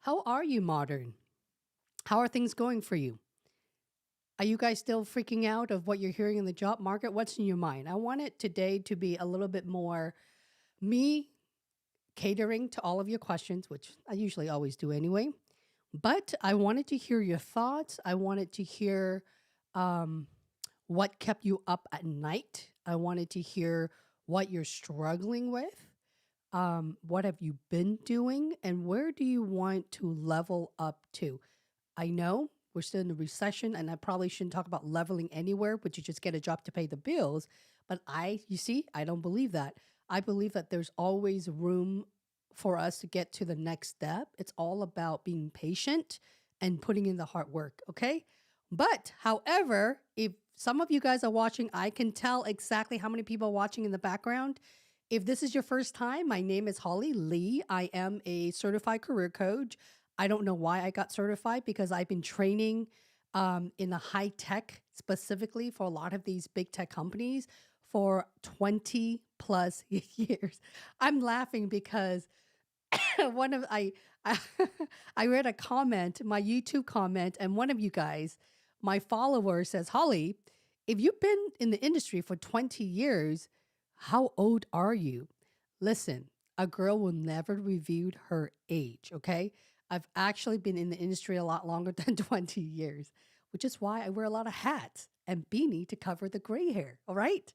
How are you, modern? How are things going for you? Are you guys still freaking out of what you're hearing in the job market? What's in your mind? I want it today to be a little bit more me catering to all of your questions, which I usually always do anyway. But I wanted to hear your thoughts. I wanted to hear um, what kept you up at night. I wanted to hear what you're struggling with. What have you been doing? And where do you want to level up to? I know we're still in a recession and I probably shouldn't talk about leveling anywhere, but you just get a job to pay the bills. But you see, I don't believe that. I believe that there's always room for us to get to the next step. It's all about being patient and putting in the hard work. Okay. But however, if some of you guys are watching, I can tell exactly how many people are watching in the background. If this is your first time, my name is Holly Lee. I am a certified career coach. I don't know why I got certified because I've been training in the high tech specifically for a lot of these big tech companies for 20 plus years. I'm laughing because one of I I read a comment, my YouTube comment, and one of you guys, my follower says, Holly, if you've been in the industry for 20 years, how old are you? Listen, a girl will never reveal her age, okay? I've actually been in the industry a lot longer than 20 years, which is why I wear a lot of hats and beanie to cover the gray hair, all right?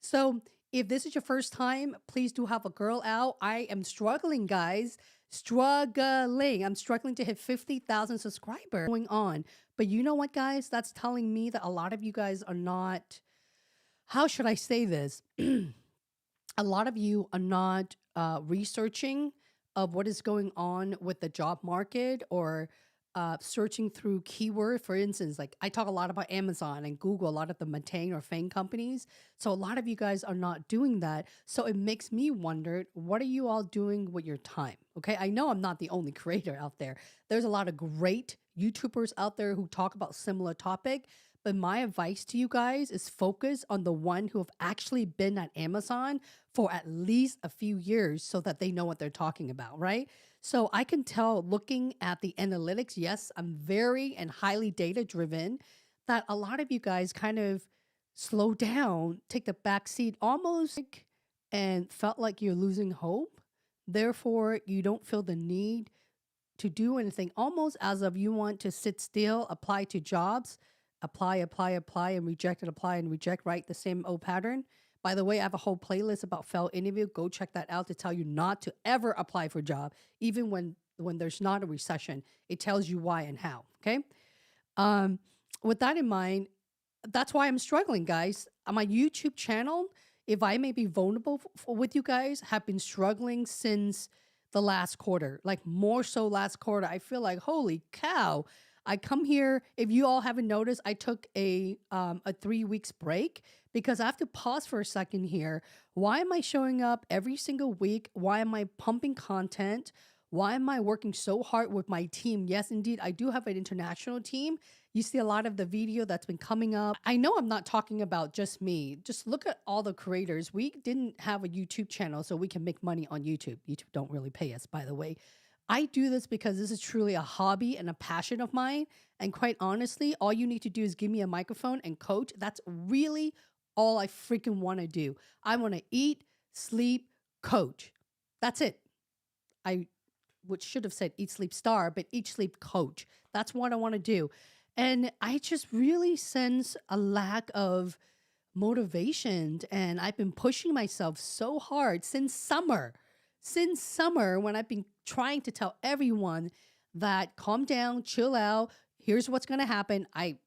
So if this is your first time, please do have a girl out. I am struggling, guys. Struggling. I'm struggling to hit 50,000 subscribers going on. But you know what, guys? That's telling me that a lot of you guys are not, how should I say this? A lot of you are not researching of what is going on with the job market or searching through keyword. For instance, like I talk a lot about Amazon and Google, a lot of the maintain or FANG companies. So a lot of you guys are not doing that. So it makes me wonder, what are you all doing with your time? Okay, I know I'm not the only creator out there. There's a lot of great YouTubers out there who talk about similar topic. But my advice to you guys is focus on the one who have actually been at Amazon for at least a few years so that they know what they're talking about, right? So I can tell looking at the analytics, yes, I'm very and highly data driven, that a lot of you guys kind of slow down, take the back seat almost and felt like you're losing hope. Therefore, you don't feel the need to do anything, almost as if you want to sit still, apply to jobs, apply, and reject and apply and reject, right? The same old pattern. By the way, I have a whole playlist about failed interview. Go check that out to tell you not to ever apply for a job, even when there's not a recession. It tells you why and how. Okay. Um, with that in mind, that's why I'm struggling, guys. On my YouTube channel, if I may be vulnerable with you guys, have been struggling since the last quarter, like more so last quarter. I feel like, holy cow. I come here. If you all haven't noticed, I took a 3 weeks break because I have to pause for a second here. Why am I showing up every single week? Why am I pumping content? Why am I working so hard with my team? Yes, indeed, I do have an international team. You see a lot of the video that's been coming up. I know I'm not talking about just me. Just look at all the creators. We didn't have a YouTube channel so we can make money on YouTube. YouTube don't really pay us, by the way. I do this because this is truly a hobby and a passion of mine. And quite honestly, all you need to do is give me a microphone and coach. That's really all I freaking want to do. I want to eat, sleep, coach. That's it. I which should have said eat, sleep, star, but eat, sleep, coach. That's what I want to do. And I just really sense a lack of motivation. And I've been pushing myself so hard since summer. Since summer, when I've been trying to tell everyone that calm down, chill out, here's what's going to happen. I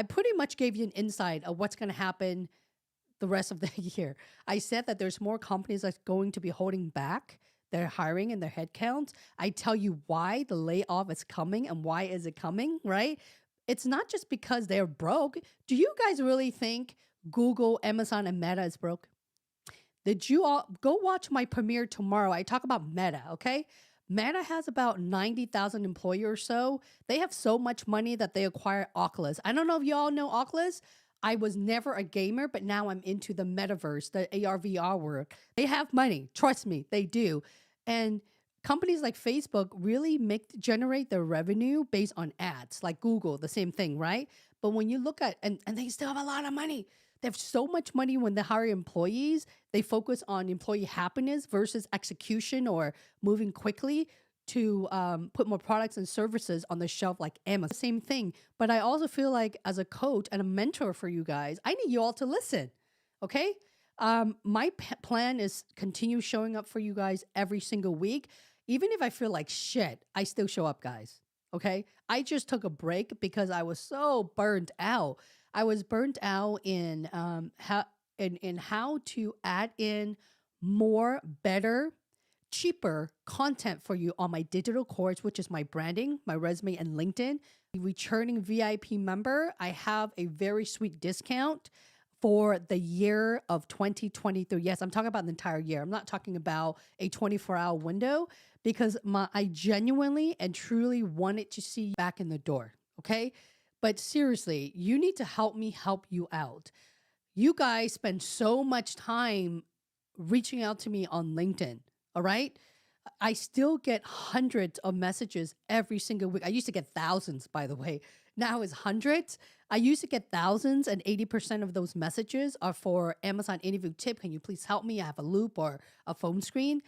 pretty much gave you an insight of what's going to happen the rest of the year. I said that there's more companies that's going to be holding back their hiring and their headcounts. I tell you why the layoff is coming and why is it coming, right? It's not just because they're broke. Do you guys really think Google, Amazon, and Meta is broke? Did you all go watch my premiere tomorrow? I talk about Meta, okay? Meta has about 90,000 employees or so. They have so much money that they acquire Oculus. I don't know if you all know Oculus. I was never a gamer, but now I'm into the metaverse, the AR, VR world. They have money. Trust me, they do. And companies like Facebook really generate their revenue based on ads, like Google, the same thing, right? But when you look at and they still have a lot of money. They have so much money when they hire employees. They focus on employee happiness versus execution or moving quickly to put more products and services on the shelf like Amazon. Same thing. But I also feel like as a coach and a mentor for you guys, I need you all to listen. Okay. My plan is continue showing up for you guys every single week. Even if I feel like shit, I still show up, guys. Okay. I just took a break because I was so burnt out. I was burnt out in how to add in more, better, cheaper content for you on my digital course, which is my branding, my resume, and LinkedIn. Returning VIP member, I have a very sweet discount for the year of 2023. Yes, I'm talking about the entire year. I'm not talking about a 24-hour window because I genuinely and truly wanted to see you back in the door. Okay. But seriously, you need to help me help you out. You guys spend so much time reaching out to me on LinkedIn. All right. I still get hundreds of messages every single week. I used to get thousands, by the way. Now it's hundreds. I used to get thousands, and 80% of those messages are for Amazon interview tip. Can you please help me? I have a loop or a phone screen.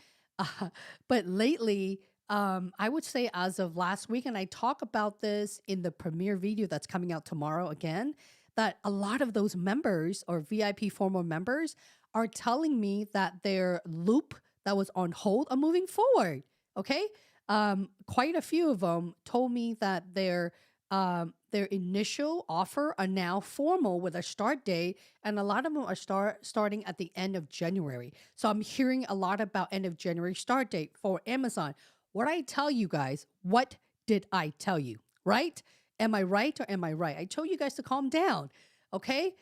But lately, I would say as of last week, and I talk about this in the premiere video that's coming out tomorrow again, that a lot of those members or VIP former members are telling me that their loop that was on hold are moving forward. Okay. Quite a few of them told me that their initial offer are now formal with a start date, and a lot of them are starting at the end of January. So I'm hearing a lot about end of January start date for Amazon. What I tell you guys, what did I tell you? Right? Am I right or am I right? I told you guys to calm down. Okay.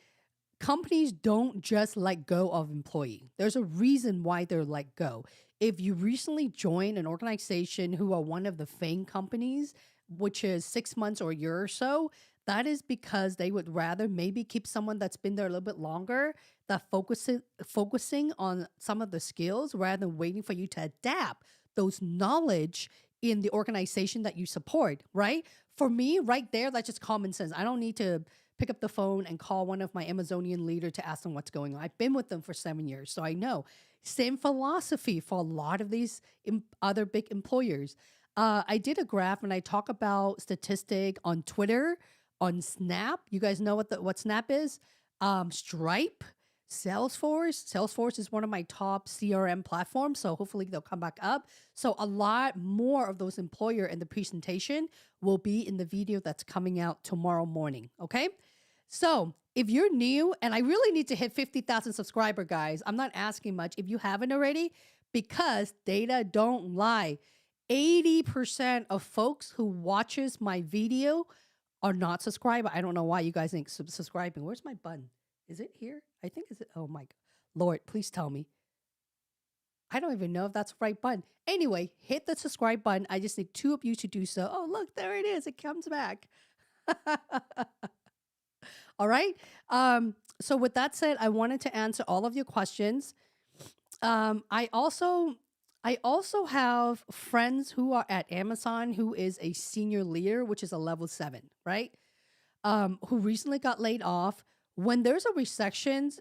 Companies don't just let go of employee. There's a reason why they're let go. If you recently joined an organization who are one of the FANG companies, which is 6 months or a year or so, that is because they would rather maybe keep someone that's been there a little bit longer, that focusing on some of the skills rather than waiting for you to adapt those knowledge in the organization that you support, right? For me, right there, that's just common sense. I don't need to pick up the phone and call one of my Amazonian leader to ask them what's going on. I've been with them for 7 years, so I know. Same philosophy for a lot of these other big employers. I did a graph and I talk about statistic on Twitter, on Snap. You guys know what Snap is? Stripe, Salesforce. Salesforce is one of my top CRM platforms, so hopefully they'll come back up. So a lot more of those employer in the presentation will be in the video that's coming out tomorrow morning, okay? So if you're new, and I really need to hit 50,000 subscriber, guys, I'm not asking much if you haven't already, because data don't lie. 80% of folks who watches my video are not subscribed. I don't know why you guys ain't subscribing. Where's my button? Is it here? I think is it. Oh my Lord, please tell me. I don't even know if that's the right button. Anyway, hit the subscribe button. I just need 2 of you to do so. Oh, look, there it is. It comes back. All right. So with that said, I wanted to answer all of your questions. I also have friends who are at Amazon who is a senior leader, which is a level 7, right? Who recently got laid off. When there's a recession,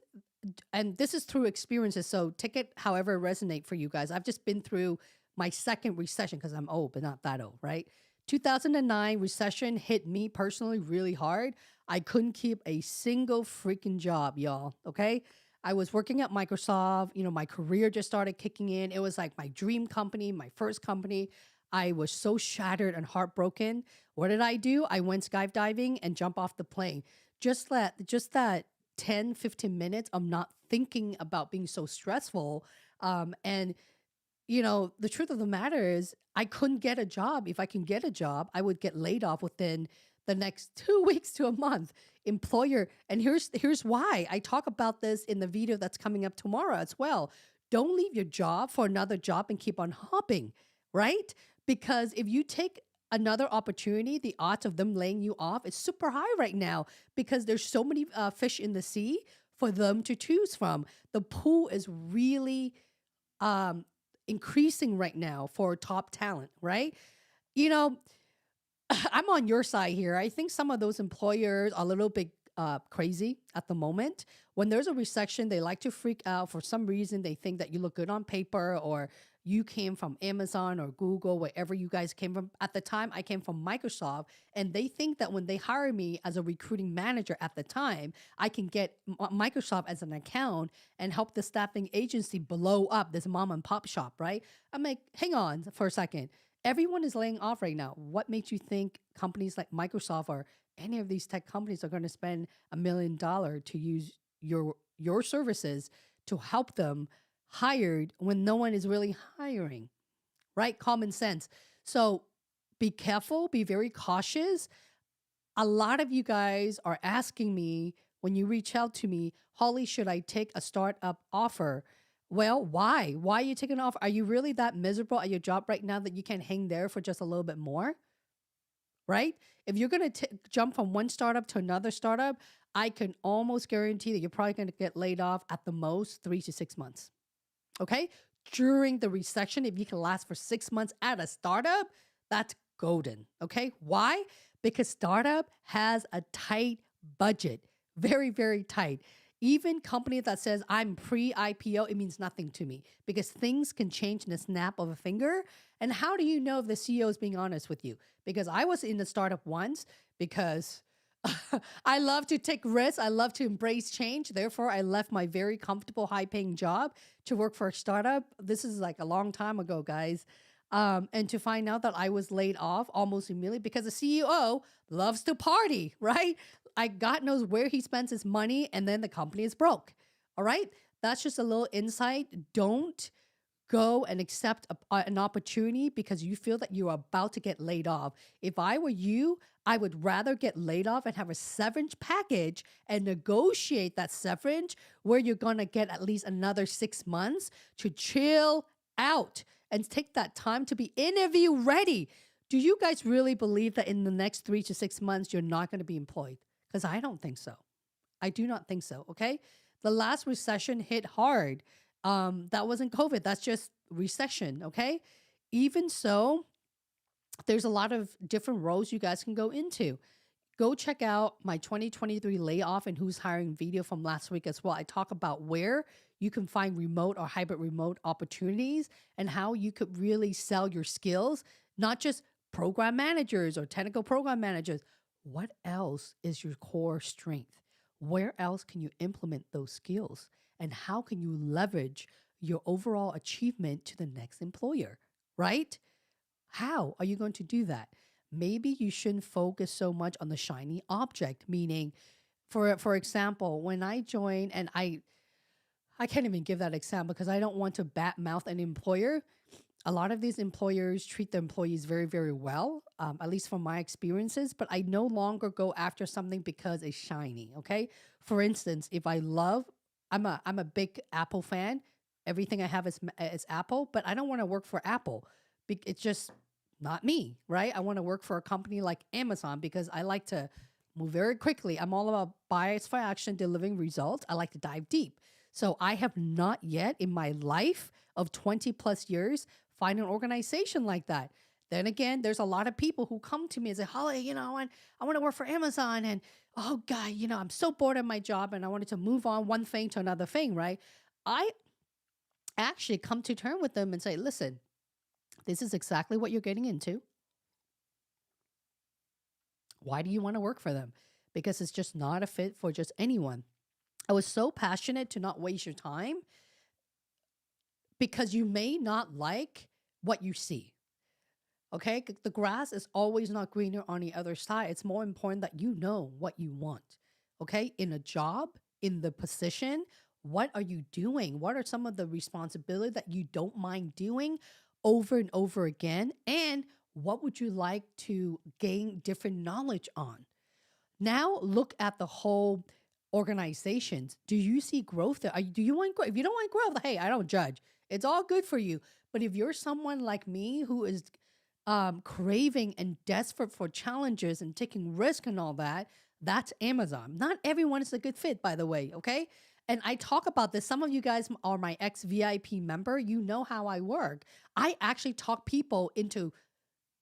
and this is through experiences, so take it however it resonate for you guys. I've just been through my second recession because I'm old, but not that old, right? 2009 recession hit me personally really hard. I couldn't keep a single freaking job, y'all, okay? I was working at Microsoft. You know, my career just started kicking in. It was like my dream company, my first company. I was so shattered and heartbroken. What did I do? I went skydiving and jumped off the plane. Just that 10, 15 minutes of not thinking about being so stressful. And, you know, the truth of the matter is I couldn't get a job. If I can get a job, I would get laid off within the next 2 weeks to a month. Employer, and here's why. I talk about this in the video that's coming up tomorrow as well. Don't leave your job for another job and keep on hopping, right? Because if you take another opportunity, the odds of them laying you off is super high right now because there's so many fish in the sea for them to choose from. The pool is really increasing right now for top talent, right? You know, I'm on your side here. I think some of those employers are a little bit crazy at the moment. When there's a recession, they like to freak out for some reason. They think that you look good on paper, or you came from Amazon or Google, wherever you guys came from. At the time, I came from Microsoft, and they think that when they hire me as a recruiting manager at the time, I can get Microsoft as an account and help the staffing agency blow up this mom and pop shop, right? I'm like, hang on for a second. Everyone is laying off right now. What makes you think companies like Microsoft or any of these tech companies are going to spend $1 million to use your services to help them hired when no one is really hiring, right? Common sense. So be careful, be very cautious. A lot of you guys are asking me when you reach out to me, Holly, should I take a startup offer? Well, why? Why are you taking an offer? Are you really that miserable at your job right now that you can hang there for just a little bit more? Right? If you're going to jump from one startup to another startup, I can almost guarantee that you're probably going to get laid off at the most 3 to 6 months. Okay? During the recession, if you can last for 6 months at a startup, that's golden. Okay? Why? Because startup has a tight budget. Very, very tight. Even company that says I'm pre-IPO, it means nothing to me because things can change in a snap of a finger. And how do you know if the CEO is being honest with you? Because I was in the startup once because I love to take risks. I love to embrace change. Therefore, I left my very comfortable, high-paying job to work for a startup. This is like a long time ago, guys. And to find out that I was laid off almost immediately because the CEO loves to party, right? God knows where he spends his money, and then the company is broke. All right? That's just a little insight. Don't go and accept an opportunity because you feel that you're about to get laid off. If I were you, I would rather get laid off and have a severance package and negotiate that severance where you're going to get at least another 6 months to chill out and take that time to be interview ready. Do you guys really believe that in the next 3 to 6 months, you're not going to be employed? Because I don't think so. I do not think so. Okay. The last recession hit hard. That wasn't COVID. That's just recession. Okay. Even so, there's a lot of different roles you guys can go into. Go check out my 2023 layoff and who's hiring video from last week as well. I talk about where you can find remote or hybrid remote opportunities and how you could really sell your skills, not just program managers or technical program managers. What else is your core strength? Where else can you implement those skills? And how can you leverage your overall achievement to the next employer, right? How are you going to do that? Maybe you shouldn't focus so much on the shiny object, meaning, for example, when I joined, and I can't even give that example because I don't want to badmouth an employer. A lot of these employers treat the employees very, very well, at least from my experiences, but I no longer go after something because it's shiny, okay? For instance, if I'm a big Apple fan. Everything I have is Apple, but I don't want to work for Apple. It's just not me, right? I want to work for a company like Amazon because I like to move very quickly. I'm all about bias for action, delivering results. I like to dive deep. So I have not yet in my life of 20 plus years find an organization like that. Then again, there's a lot of people who come to me and say, Holly, I want to work for Amazon. And oh God, I'm so bored of my job and I wanted to move on one thing to another thing, right? I actually come to terms with them and say, listen, this is exactly what you're getting into. Why do you want to work for them? Because it's just not a fit for just anyone. I was so passionate to not waste your time because you may not like what you see. Okay? The grass is always not greener on the other side. It's more important that you know what you want. Okay? In a job, in the position, what are you doing? What are some of the responsibilities that you don't mind doing over and over again? And what would you like to gain different knowledge on? Now look at the whole organizations. Do you see growth there? Do you want growth? If you don't want growth, hey, I don't judge. It's all good for you. But if you're someone like me who is craving and desperate for challenges and taking risk and all that, that's Amazon. Not everyone is a good fit, by the way, okay? And I talk about this. Some of you guys are my ex VIP member. You know how I work. I actually talk people into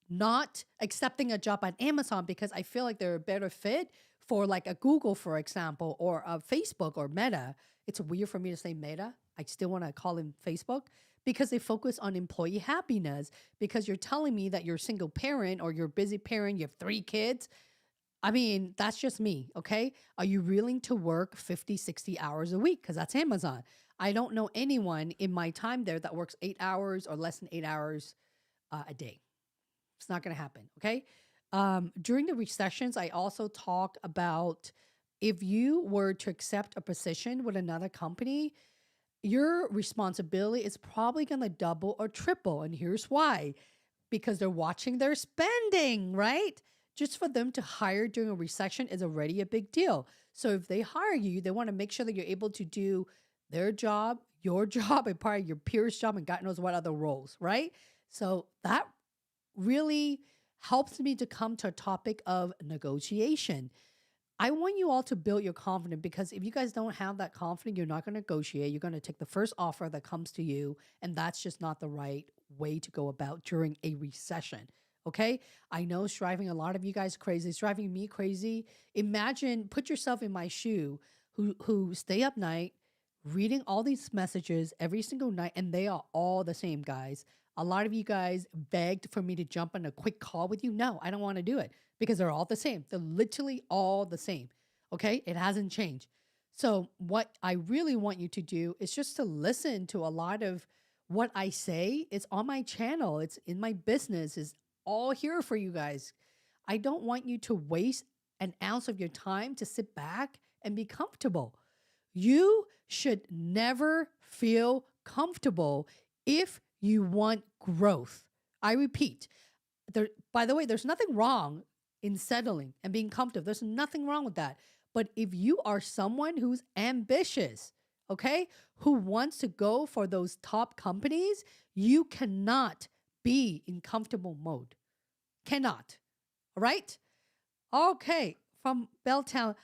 not accepting a job on Amazon because I feel like they're a better fit for like a Google, for example, or a Facebook or Meta. It's weird for me to say Meta. I still want to call him Facebook because they focus on employee happiness. Because you're telling me that you're a single parent or you're a busy parent, you have 3 kids. I mean, that's just me, okay? Are you willing to work 50, 60 hours a week? Because that's Amazon. I don't know anyone in my time there that works 8 hours or less than 8 hours a day. It's not going to happen, okay? During the recessions, I also talk about if you were to accept a position with another company, your responsibility is probably going to double or triple. And here's why. Because they're watching their spending, right? Just for them to hire during a recession is already a big deal. So if they hire you, they want to make sure that you're able to do their job, your job, and probably your peer's job, and God knows what other roles, right? So that really helps me to come to a topic of negotiation. I want you all to build your confidence because if you guys don't have that confidence, you're not going to negotiate. You're going to take the first offer that comes to you, and that's just not the right way to go about during a recession. Okay? I know it's driving a lot of you guys crazy. It's driving me crazy. Imagine, put yourself in my shoe who stay up night reading all these messages every single night, and they are all the same, guys. A lot of you guys begged for me to jump on a quick call with you. No, I don't want to do it because they're all the same. They're literally all the same. Okay? It hasn't changed. So, what I really want you to do is just to listen to a lot of what I say. It's on my channel, it's in my business, is all here for you guys. I don't want you to waste an ounce of your time to sit back and be comfortable. You should never feel comfortable if you want growth. I repeat, by the way, there's nothing wrong in settling and being comfortable. There's nothing wrong with that. But if you are someone who's ambitious, okay, who wants to go for those top companies, you cannot be in comfortable mode. Cannot. All right? Okay. From Belltown.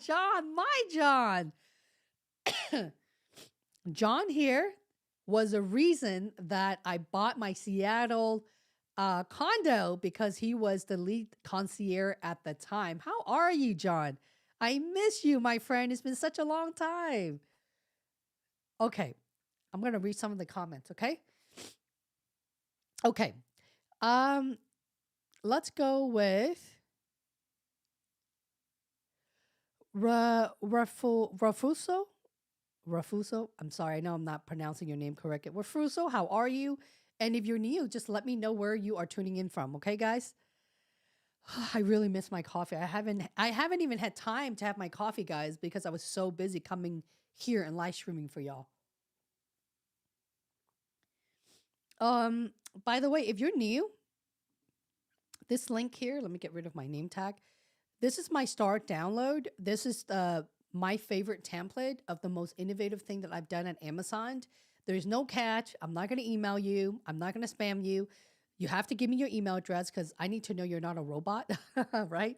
John, my John. John here was a reason that I bought my Seattle condo because he was the lead concierge at the time. How are you, John? I miss you, my friend. It's been such a long time. Okay. I'm going to read some of the comments, okay? Okay. Let's go with Rafuso. Rafuso. I'm sorry. I know I'm not pronouncing your name correctly. Rafuso, how are you? And if you're new, just let me know where you are tuning in from. Okay, guys? I really miss my coffee. I haven't even had time to have my coffee, guys, because I was so busy coming here and live streaming for y'all. By the way, if you're new, this link here, let me get rid of my name tag. This is my start download. This is my favorite template of the most innovative thing that I've done at Amazon. There's no catch. I'm not going to email you. I'm not going to spam you. You have to give me your email address because I need to know you're not a robot, right?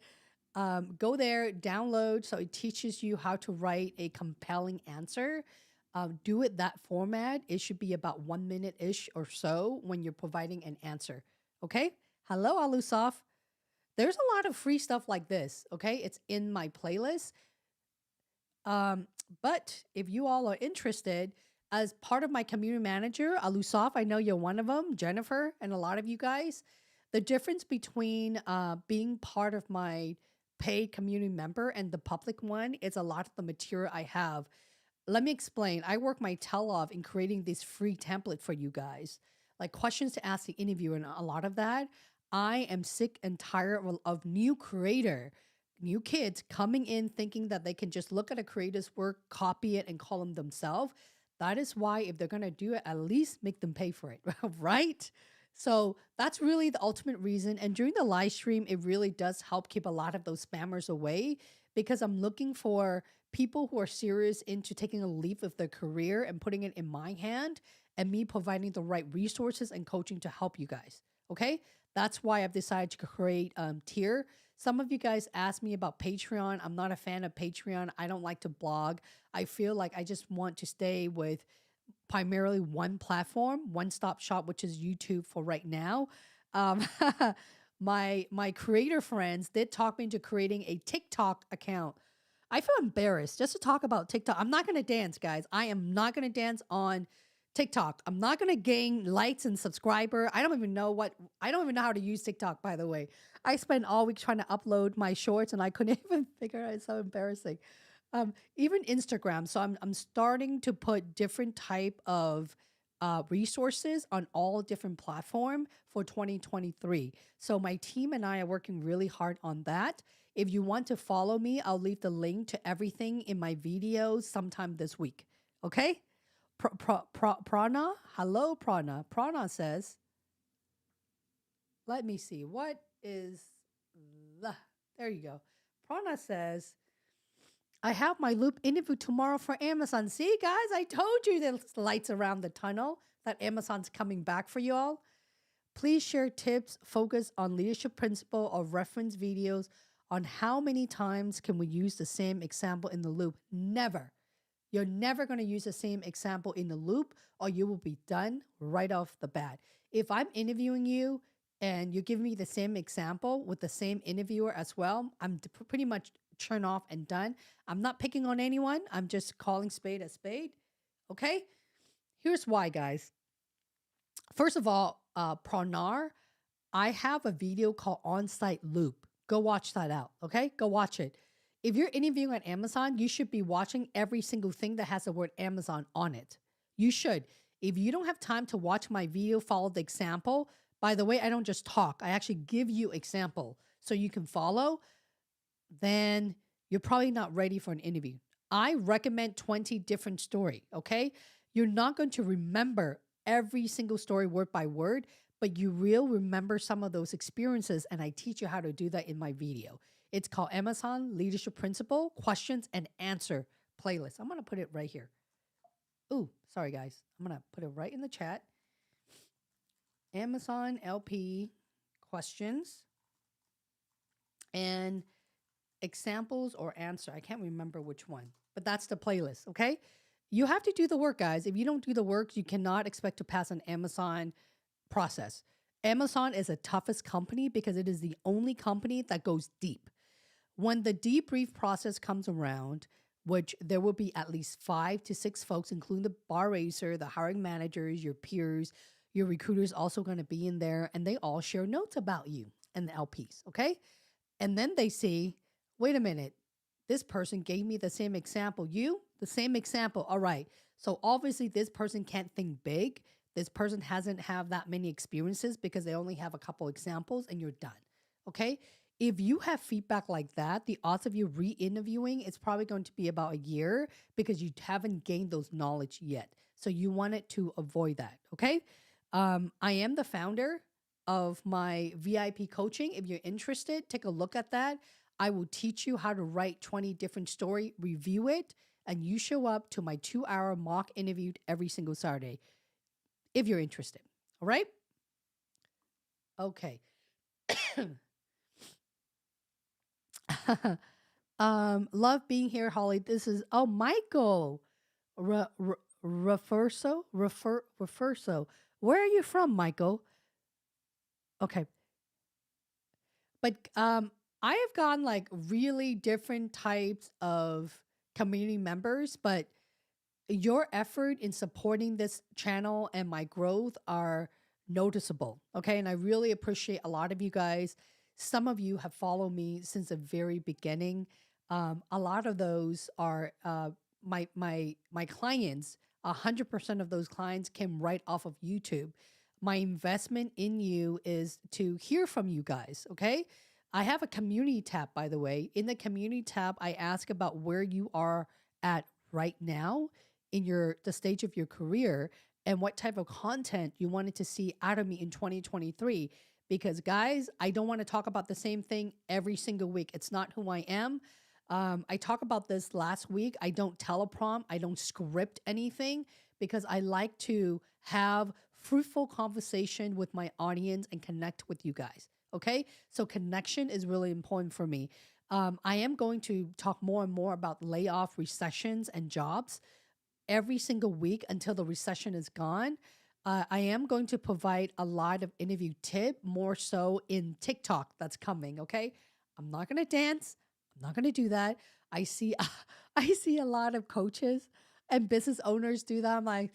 Go there, download. So it teaches you how to write a compelling answer. Do it that format. It should be about 1 minute-ish or so when you're providing an answer. Okay? Hello, Alusov. There's a lot of free stuff like this. Okay? It's in my playlist. But if you all are interested, as part of my community manager, Alusov, I know you're one of them, Jennifer, and a lot of you guys. The difference between being part of my paid community member and the public one is a lot of the material I have. Let me explain. I work my tail off in creating this free template for you guys, like questions to ask the interviewer, and a lot of that. I am sick and tired of new kids coming in thinking that they can just look at a creator's work, copy it, and call them themselves. That is why if they're going to do it, at least make them pay for it, right? So that's really the ultimate reason. And during the live stream, it really does help keep a lot of those spammers away because I'm looking for people who are serious into taking a leap of their career and putting it in my hand and me providing the right resources and coaching to help you guys. Okay. That's why I've decided to create tier. Some of you guys asked me about Patreon. I'm not a fan of Patreon. I don't like to blog. I feel like I just want to stay with primarily one platform, one-stop shop, which is YouTube for right now. Um, my creator friends did talk me into creating a TikTok account. I feel embarrassed just to talk about TikTok. I'm not going to dance, guys. I am not going to dance on TikTok. I'm not going to gain likes and subscriber. I don't even know how to use TikTok, by the way. I spent all week trying to upload my shorts and I couldn't even figure it out. It's so embarrassing. Even Instagram. So I'm starting to put different type of resources on all different platform for 2023. So my team and I are working really hard on that. If you want to follow me, I'll leave the link to everything in my videos sometime this week. Okay? Prana, hello Prana. Prana says, let me see, what is there you go. Prana says, I have my loop interview tomorrow for Amazon. See, guys, I told you there's lights around the tunnel, that Amazon's coming back for you all. Please share tips, focus on leadership principle or reference videos on how many times can we use the same example in the loop. Never. You're never going to use the same example in the loop or you will be done right off the bat. If I'm interviewing you and you give me the same example with the same interviewer as well, I'm pretty much turn off and done. I'm not picking on anyone. I'm just calling spade a spade. Okay? Here's why, guys. First of all, Pranar, I have a video called On-Site Loop. Go watch that out, okay? Go watch it. If you're interviewing at Amazon, you should be watching every single thing that has the word Amazon on it. You should. If you don't have time to watch my video, follow the example. By the way, I don't just talk. I actually give you example so you can follow. Then you're probably not ready for an interview. I recommend 20 different story, okay? You're not going to remember every single story word by word, but you will remember some of those experiences, and I teach you how to do that in my video. It's called Amazon Leadership Principle Questions and Answer Playlist. I'm going to put it right here. Ooh, sorry, guys. I'm going to put it right in the chat. Amazon LP questions and examples or answer. I can't remember which one, but that's the playlist, okay? You have to do the work, guys. If you don't do the work, you cannot expect to pass an Amazon process. Amazon is the toughest company because it is the only company that goes deep. When the debrief process comes around, which there will be at least 5 to 6 folks, including the bar racer, the hiring managers, your peers, your recruiters also going to be in there, and they all share notes about you and the LPs, okay? And then they see, wait a minute, this person gave me the same example. You, the same example. All right. So obviously this person can't think big. This person hasn't have that many experiences because they only have a couple examples and you're done. Okay. If you have feedback like that, the odds of you re-interviewing, it's probably going to be about a year because you haven't gained those knowledge yet. So you wanted to avoid that. Okay. I am the founder of my VIP coaching. If you're interested, take a look at that. I will teach you how to write 20 different story, review it, and you show up to my 2-hour mock interview every single Saturday if you're interested. All right? Okay. Love being here, Holly. This is, Michael Referso. Where are you from, Michael? Okay. But I have gotten like really different types of community members, but your effort in supporting this channel and my growth are noticeable. Okay. And I really appreciate a lot of you guys. Some of you have followed me since the very beginning. A lot of those are my clients. 100% of those clients came right off of YouTube. My investment in you is to hear from you guys. Okay. I have a community tab, by the way. In the community tab, I ask about where you are at right now in the stage of your career and what type of content you wanted to see out of me in 2023. Because guys, I don't want to talk about the same thing every single week. It's not who I am. I talked about this last week. I don't teleprompt. I don't script anything because I like to have fruitful conversation with my audience and connect with you guys. Okay. So connection is really important for me. I am going to talk more and more about layoff, recessions, and jobs every single week until the recession is gone. I am going to provide a lot of interview tip, more so in TikTok that's coming. Okay. I'm not going to dance. I'm not going to do that. I see, I see a lot of coaches and business owners do that. I'm like,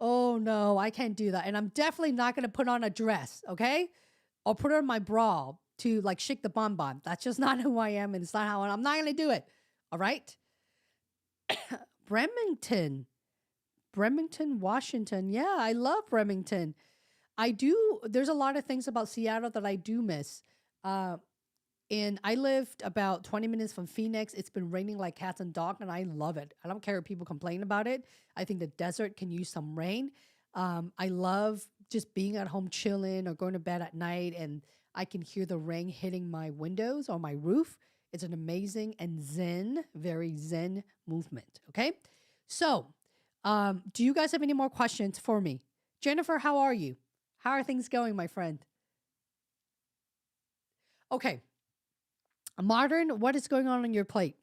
oh no, I can't do that. And I'm definitely not going to put on a dress. Okay. Or put on my bra to like shake the bonbon. That's just not who I am. And it's not how I'm not going to do it. All right. Bremerton. Bremerton, Washington. Yeah, I love Bremerton. I do. There's a lot of things about Seattle that I do miss. Uh, and I lived about 20 minutes from Phoenix. It's been raining like cats and dogs, and I love it. I don't care if people complain about it. I think the desert can use some rain. I love just being at home chilling or going to bed at night, and I can hear the rain hitting my windows or my roof. It's an amazing and zen, very zen movement. Okay. So, do you guys have any more questions for me? Jennifer, how are you? How are things going, my friend? Okay. Modern, what is going on your plate?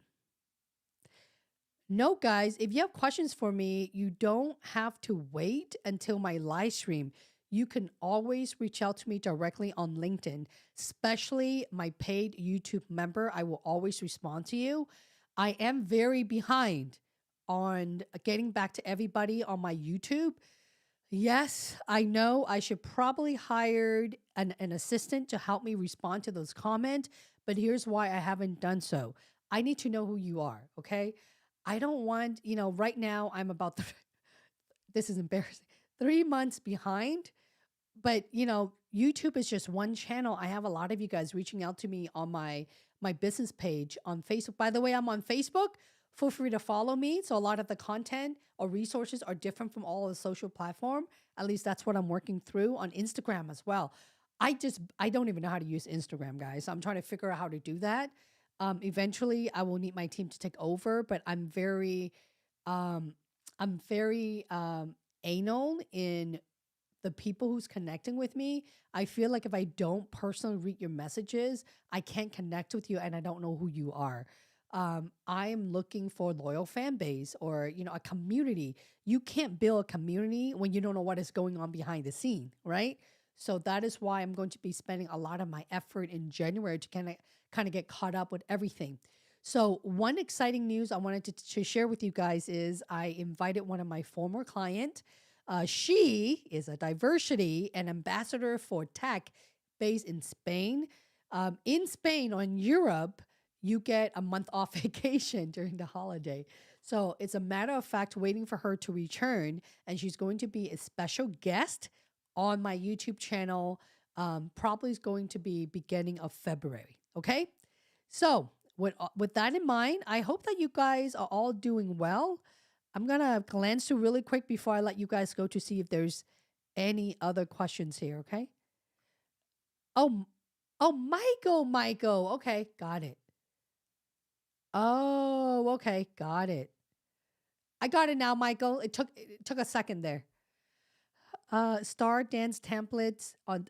No, guys, if you have questions for me, you don't have to wait until my live stream. You can always reach out to me directly on LinkedIn, especially my paid YouTube member. I will always respond to you. I am very behind on getting back to everybody on my YouTube. Yes, I know I should probably hire an assistant to help me respond to those comments, but here's why I haven't done so. I need to know who you are, okay? I don't want, right now I'm about, this is embarrassing, 3 months behind, but YouTube is just one channel. I have a lot of you guys reaching out to me on my business page on Facebook. By the way, I'm on Facebook. Feel free to follow me. So a lot of the content or resources are different from all of the social platform. At least that's what I'm working through on Instagram as well. I don't even know how to use Instagram, guys. I'm trying to figure out how to do that. Eventually I will need my team to take over, but um, I'm very anal in the people who's connecting with me. I feel like if I don't personally read your messages, I can't connect with you and I don't know who you are. I'm looking for loyal fan base or, a community. You can't build a community when you don't know what is going on behind the scene, right? So that is why I'm going to be spending a lot of my effort in January to kind of get caught up with everything. So one exciting news I wanted to share with you guys is I invited one of my former client. She is a diversity and ambassador for tech based in Spain. In Spain or in Europe, you get a month off vacation during the holiday. So it's a matter of fact waiting for her to return. And she's going to be a special guest on my YouTube channel. Probably is going to be beginning of February. Okay. So with that in mind, I hope that you guys are all doing well. I'm going to glance through really quick before I let you guys go to see if there's any other questions here. Okay. Oh, Michael. Okay. Got it. Oh, okay. Got it. I got it now, Michael. It took a second there. Star dance templates on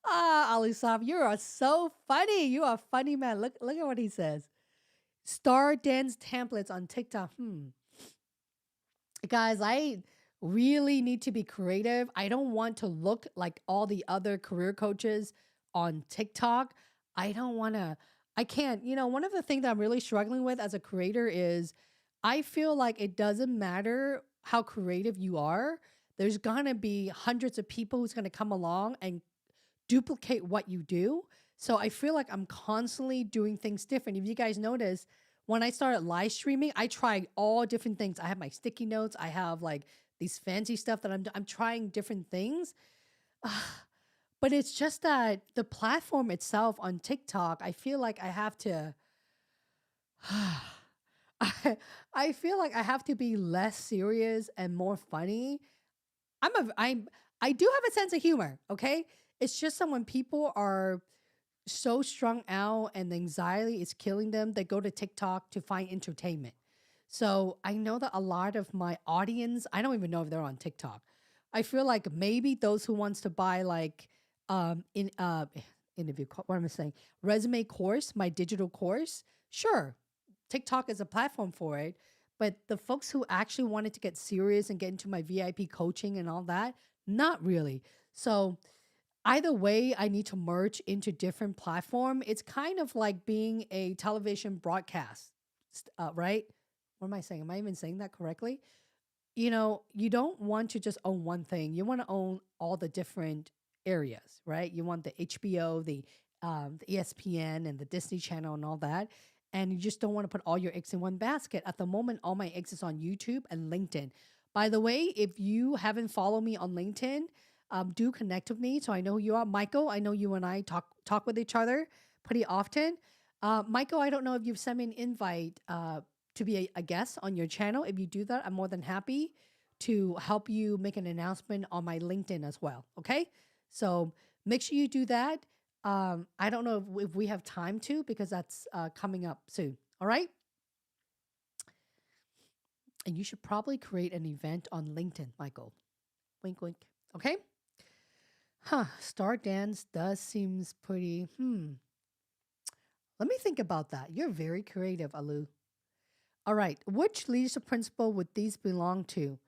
Alisab, you are so funny. You are a funny man. Look at what he says. Star dance templates on TikTok. Guys, I really need to be creative. I don't want to look like all the other career coaches on TikTok. I can't. One of the things that I'm really struggling with as a creator is I feel like it doesn't matter how creative you are. There's going to be hundreds of people who's going to come along and duplicate what you do. So I feel like I'm constantly doing things different. If you guys notice, when I started live streaming, I tried all different things. I have my sticky notes. I have like these fancy stuff that I'm trying different things. But it's just that the platform itself on TikTok, I feel like I have to I feel like I have to be less serious and more funny. I do have a sense of humor, okay? It's just that when people are so strung out and the anxiety is killing them, they go to TikTok to find entertainment. So I know that a lot of my audience, I don't even know if they're on TikTok. I feel like maybe those who wants to buy like in interview what am I saying? Resume course, my digital course. Sure. TikTok is a platform for it, but the folks who actually wanted to get serious and get into my VIP coaching and all that, not really. So either way, I need to merge into different platform. It's kind of like being a television broadcast, right? What am I saying? Am I even saying that correctly? You don't want to just own one thing. You want to own all the different areas, right? You want the HBO, the ESPN, and the Disney Channel, and all that. And you just don't want to put all your eggs in one basket. At the moment, all my eggs is on YouTube and LinkedIn. By the way, if you haven't followed me on LinkedIn, do connect with me so I know who you are. Michael, I know you and I talk with each other pretty often. Michael, I don't know if you've sent me an invite to be a guest on your channel. If you do that, I'm more than happy to help you make an announcement on my LinkedIn as well. Okay. So make sure you do that. I don't know if we have time to because that's coming up soon. All right. And you should probably create an event on LinkedIn, Michael. Wink, wink. Okay. Star dance does seems pretty. Let me think about that. You're very creative, Alu. All right. Which leadership principle would these belong to?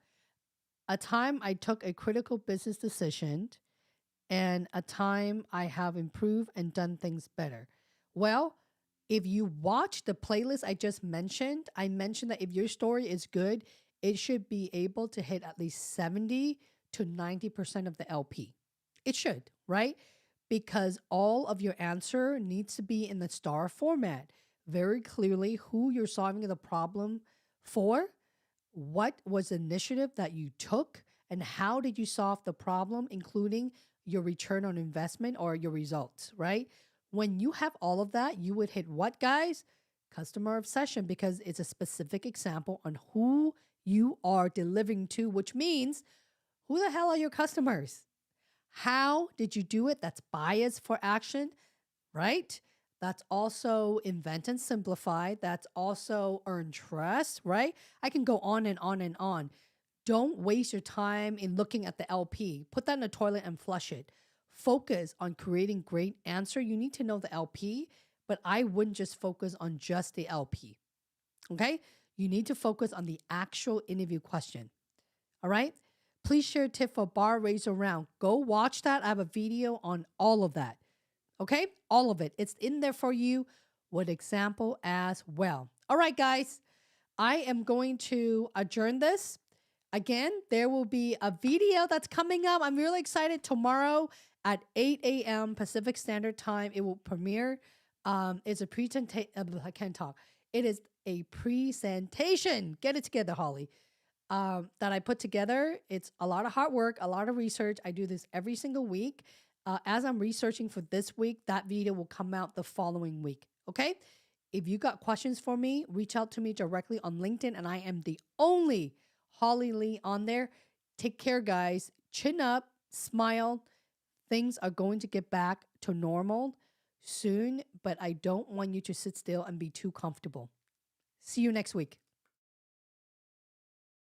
A time I took a critical business decision and a time I have improved and done things better. Well, if you watch the playlist I just mentioned, I mentioned that if your story is good, it should be able to hit at least 70 to 90% of the LP. It should, right? Because all of your answer needs to be in the star format. Very clearly who you're solving the problem for, what was the initiative that you took, and how did you solve the problem, including your return on investment or your results, right? When you have all of that, you would hit what, guys? Customer obsession, because it's a specific example on who you are delivering to, which means who the hell are your customers? How did you do it? That's bias for action, right? That's also invent and simplify. That's also earn trust, right? I can go on and on and on. Don't waste your time in looking at the LP. Put that in the toilet and flush it. Focus on creating great answer. You need to know the LP, but I wouldn't just focus on just the LP. Okay? You need to focus on the actual interview question. All right? Please share a tip for bar raise around. Go watch that. I have a video on all of that. Okay? All of it. It's in there for you with example as well. All right, guys. I am going to adjourn this. Again, there will be a video that's coming up. I'm really excited. Tomorrow at 8 a.m. Pacific Standard Time, it will premiere. It's a presentation. I can't talk. It is a presentation. Get it together, Holly. That I put together. It's a lot of hard work, a lot of research. I do this every single week. As I'm researching for this week, that video will come out the following week. Okay? If you got questions for me, reach out to me directly on LinkedIn, and I am the only Holly Lee on there. Take care, guys. Chin up, smile. Things are going to get back to normal soon, but I don't want you to sit still and be too comfortable. See you next week.